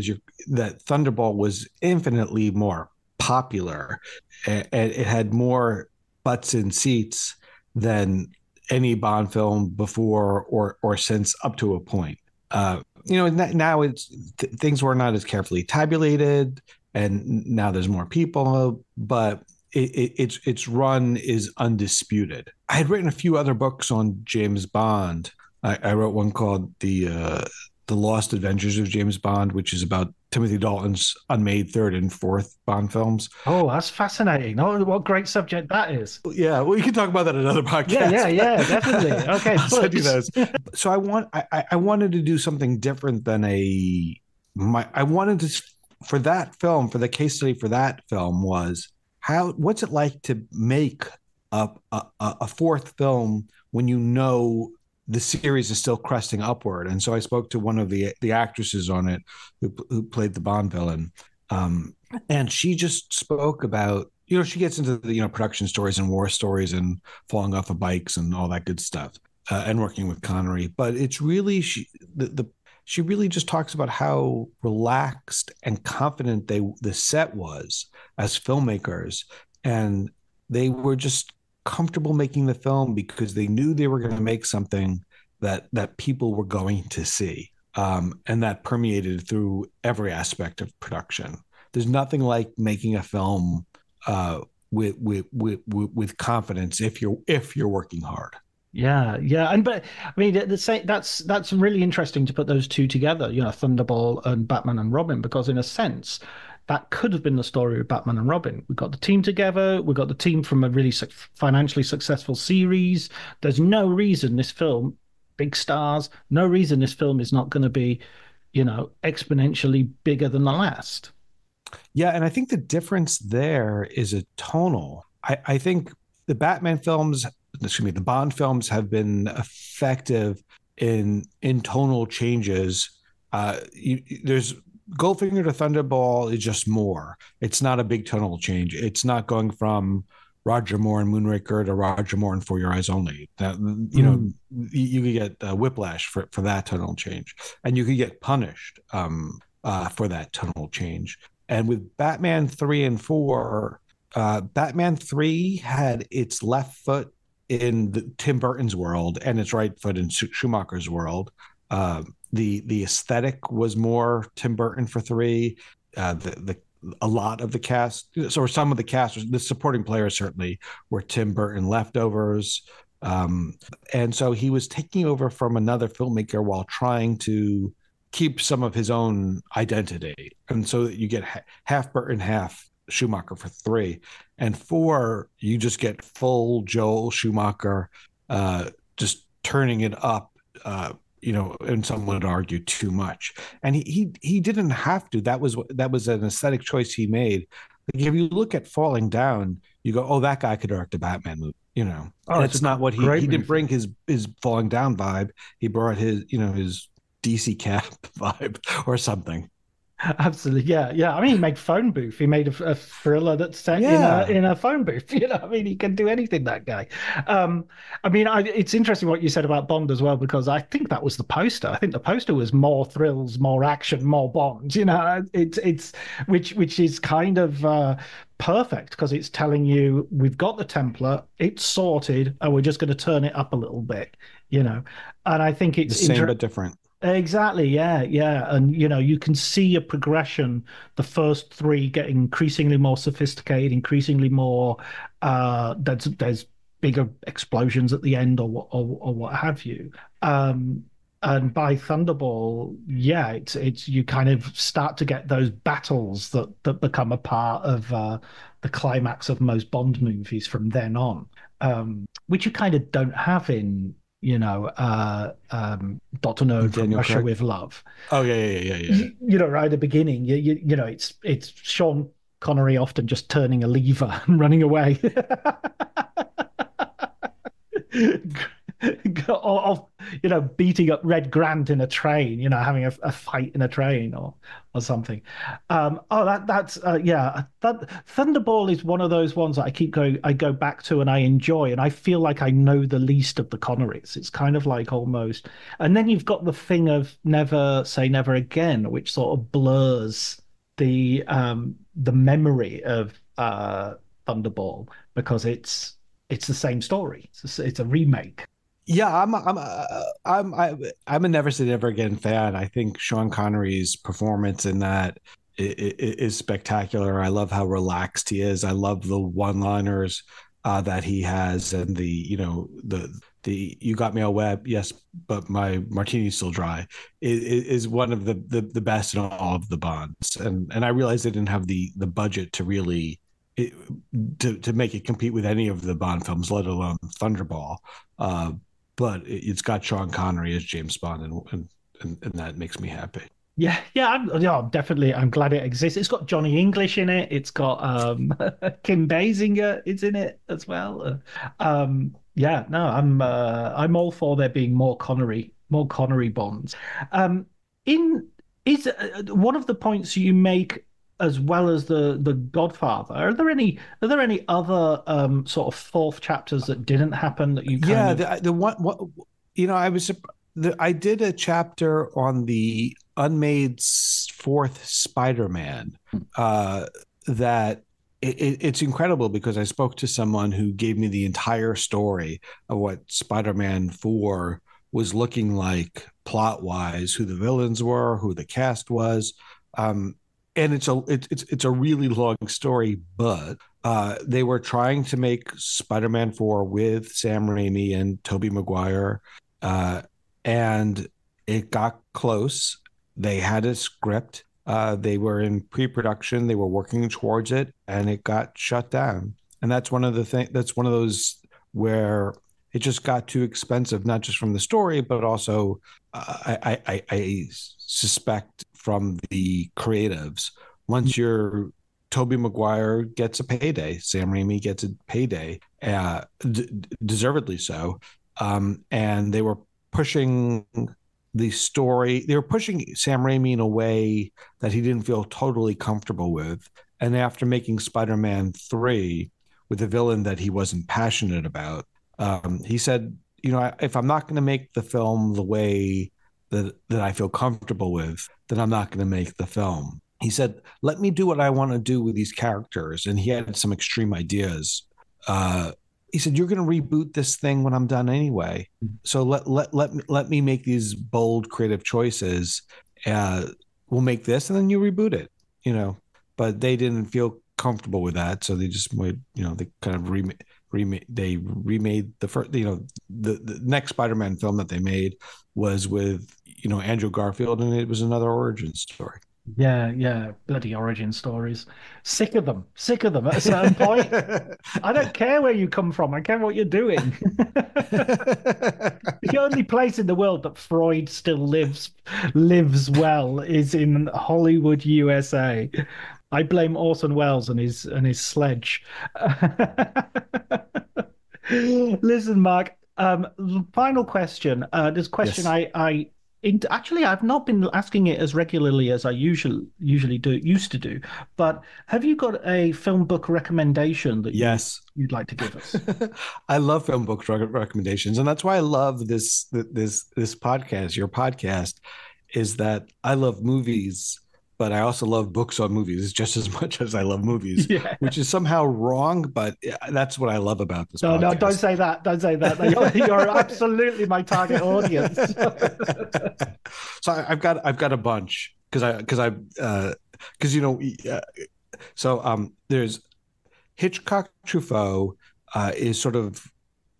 that Thunderball was infinitely more popular, and it had more butts in seats than any Bond film before or since, up to a point. Now things were not as carefully tabulated, and now there's more people, but its run is undisputed. I had written a few other books on James Bond. I wrote one called the Lost Adventures of James Bond, which is about Timothy Dalton's unmade third and fourth Bond films. Oh, that's fascinating. Oh, what great subject that is. Yeah, well, you can talk about that in another podcast. Yeah, definitely. Okay, I'll send you books. those. So I wanted to do something different than I wanted to, for that film, for the case study for that film was, what's it like to make a fourth film when the series is still cresting upward? And so I spoke to one of the actresses on it who played the Bond villain, and she just spoke about, she gets into the production stories and war stories and falling off of bikes and all that good stuff, and working with Connery. But it's really she really just talks about how relaxed and confident the set was as filmmakers, and they were just comfortable making the film because they knew they were going to make something that people were going to see, and that permeated through every aspect of production. There's nothing like making a film with confidence if you're working hard. Yeah, but I mean, that's really interesting to put those two together. Thunderball and Batman and Robin, because in a sense, that could have been the story of Batman and Robin. We got the team together. We got the team from a really financially successful series. There's no reason this film, big stars, no reason this film is not going to be, exponentially bigger than the last. Yeah, and I think the difference there is a tonal. I think the Batman films, excuse me, the Bond films have been effective in tonal changes. There's Goldfinger to Thunderball is just more. It's not a big tonal change. It's not going from Roger Moore and Moonraker to Roger Moore and For Your Eyes Only. That, Mm. you could get whiplash for that tonal change, and you could get punished for that tonal change. And with Batman 3 and 4, Batman 3 had its left foot in Tim Burton's world and its right foot in Schumacher's world. The aesthetic was more Tim Burton for 3. The a lot of the cast, so some of the cast, the supporting players certainly were Tim Burton leftovers. And so he was taking over from another filmmaker while trying to keep some of his own identity. And so you get half Burton, half Schumacher for 3. And 4, you just get full Joel Schumacher, just turning it up, and some would argue too much. And he didn't have to. That was an aesthetic choice he made. Like if you look at Falling Down, you go, oh, that guy could direct a Batman movie, Oh, And it's a it's not what great he didn't movie. bring his Falling Down vibe. He brought his DC Cap vibe or something. Absolutely, yeah, yeah. I mean, he made Phone Booth. He made a thriller that's set in a Yeah, phone booth. I mean, he can do anything. That guy. Um, I mean, it's interesting what you said about Bond as well because I think that was the poster. I think the poster was more thrills, more action, more Bond. It's which is kind of perfect because it's telling you we've got the template, it's sorted, and we're just going to turn it up a little bit. You know, and I think the it's same interesting. but different. Exactly, yeah, yeah. And you can see a progression, the first three getting increasingly more sophisticated, increasingly more there's bigger explosions at the end or what have you. Um and by Thunderball, yeah, it's you kind of start to get those battles that become a part of the climax of most Bond movies from then on. Which you kind of don't have in Dr. No from Daniel Russia Craig. with Love. Oh yeah, yeah, yeah, yeah. Right at the beginning, it's Sean Connery often just turning a lever and running away. or beating up Red Grant in a train, having a fight in a train or something. That's yeah, that Thunderball is one of those ones that I go back to and I enjoy, and I feel like I know the least of the Connerys. It's kind of like almost, and then you've got the thing of Never Say Never Again, which sort of blurs the memory of Thunderball because it's the same story. It's a remake. Yeah, I'm a Never Say Never Again fan. I think Sean Connery's performance in that is spectacular. I love how relaxed he is. I love the one-liners that he has, and the "You got me all wet, yes, but my martini's still dry" is one of the best in all of the Bonds. And I realized they didn't have the budget to really it, to make it compete with any of the Bond films, let alone Thunderball. Uh, but it's got Sean Connery as James Bond, and that makes me happy. Yeah, definitely. I'm glad it exists. It's got Johnny English in it. It's got Kim Basinger is in it as well. Yeah, no, I'm all for there being more Connery Bonds. In is one of the points you make as well as the Godfather. Are there any other sort of fourth chapters that didn't happen that you kind Yeah, of the one what I was I did a chapter on the unmade fourth Spider-Man. Uh, that it's incredible because I spoke to someone who gave me the entire story of what Spider-Man 4 was looking like plot wise, who the villains were, who the cast was. Um, and it's a really long story, but they were trying to make Spider-Man 4 with Sam Raimi and Tobey Maguire, uh, and it got close. They had a script. They were in pre-production. They were working towards it, and it got shut down. And that's one of the things. That's one of those where it just got too expensive, not just from the story, but also I suspect from the creatives once you're Tobey Maguire gets a payday, Sam Raimi gets a payday, deservedly so. And they were pushing the story. They were pushing Sam Raimi in a way that he didn't feel totally comfortable with. And after making Spider-Man 3 with a villain that he wasn't passionate about, he said, if I'm not going to make the film the way that I feel comfortable with, then I'm not going to make the film. He said, let me do what I want to do with these characters. And he had some extreme ideas. He said, you're going to reboot this thing when I'm done anyway. So let me make these bold, creative choices. We'll make this, and then you reboot it, But they didn't feel comfortable with that. So they just made, they kind of remade the first, the next Spider-Man film that they made was with, Andrew Garfield, and it was another origin story. Yeah, bloody origin stories. Sick of them. Sick of them at a certain point. I don't care where you come from. I care what you're doing. The only place in the world that Freud still lives well is in Hollywood, USA. I blame Orson Welles and his sledge. Listen, Mark, final question. This question Yes. actually, I've not been asking it as regularly as I used to do. But have you got a film book recommendation that Yes. you'd like to give us? I love film book recommendations, and that's why I love this podcast. Your podcast is that I love movies, but I also love books on movies just as much as I love movies, Yeah. which is somehow wrong, but that's what I love about this No, no, don't podcast. say that. Don't say that. You're absolutely my target audience. So I've got a bunch there's Hitchcock Truffaut is sort of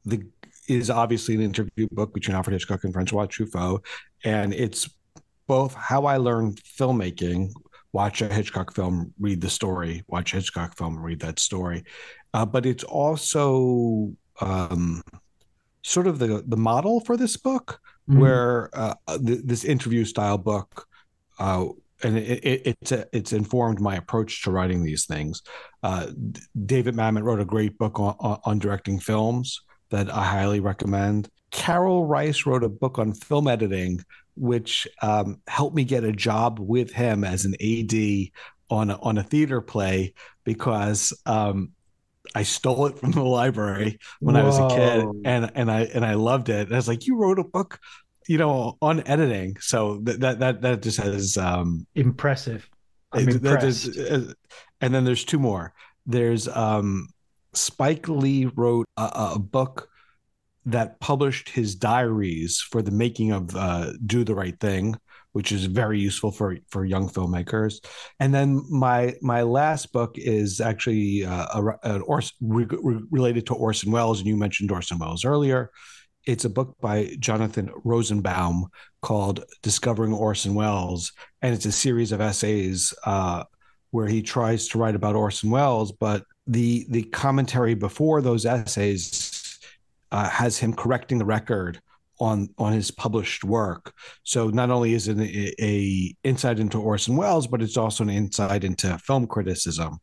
the is obviously an interview book between Alfred Hitchcock and Francois Truffaut, and it's both how I learned filmmaking. Watch a Hitchcock film, read the story. Watch a Hitchcock film, read that story. But it's also sort of the model for this book, Mm. where this interview style book, and it's informed my approach to writing these things. David Mamet wrote a great book on directing films that I highly recommend. Carol Rice wrote a book on film editing, which helped me get a job with him as an AD on a theater play, because I stole it from the library when I was a kid, Whoa. and I loved it. And I was like, you wrote a book, on editing. So that just has Impressive. I'm that just, impressed. and then there's two more. There's Spike Lee wrote a book that published his diaries for the making of Do the Right Thing, which is very useful for young filmmakers. And then my last book is actually related to Orson Welles, and you mentioned Orson Welles earlier. It's a book by Jonathan Rosenbaum called Discovering Orson Welles, and it's a series of essays where he tries to write about Orson Welles, but the commentary before those essays has him correcting the record on his published work. So not only is it a insight into Orson Welles, but it's also an insight into film criticism,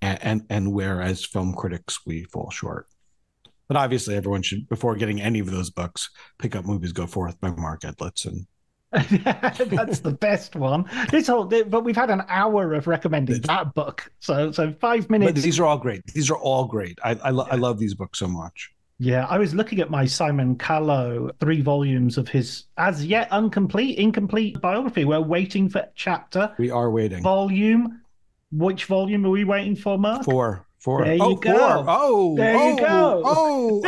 and where as film critics we fall short. But obviously, everyone should, before getting any of those books, pick up Movies Go Forth by Mark Edlitz. And That's the best one. But we've had an hour of recommending that book. So 5 minutes. But these are all great. These are all great. I love these books so much. Yeah, I was looking at my Simon Callow 3 volumes of his as yet incomplete biography. We're waiting for chapter, We are waiting. volume. Which volume are we waiting for, Mark? Four. There you go. Four. Oh, There you go. oh.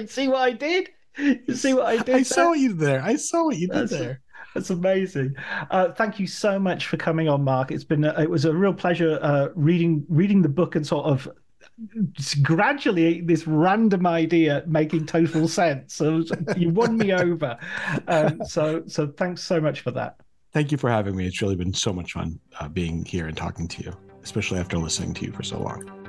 See what I did? You see what I did I there? saw what you did there. I saw what you did there. That's amazing. Thank you so much for coming on, Mark. It was a real pleasure reading the book and sort of gradually this random idea making total sense. So you won me over. So thanks so much for that. Thank you for having me. It's really been so much fun being here and talking to you, especially after listening to you for so long.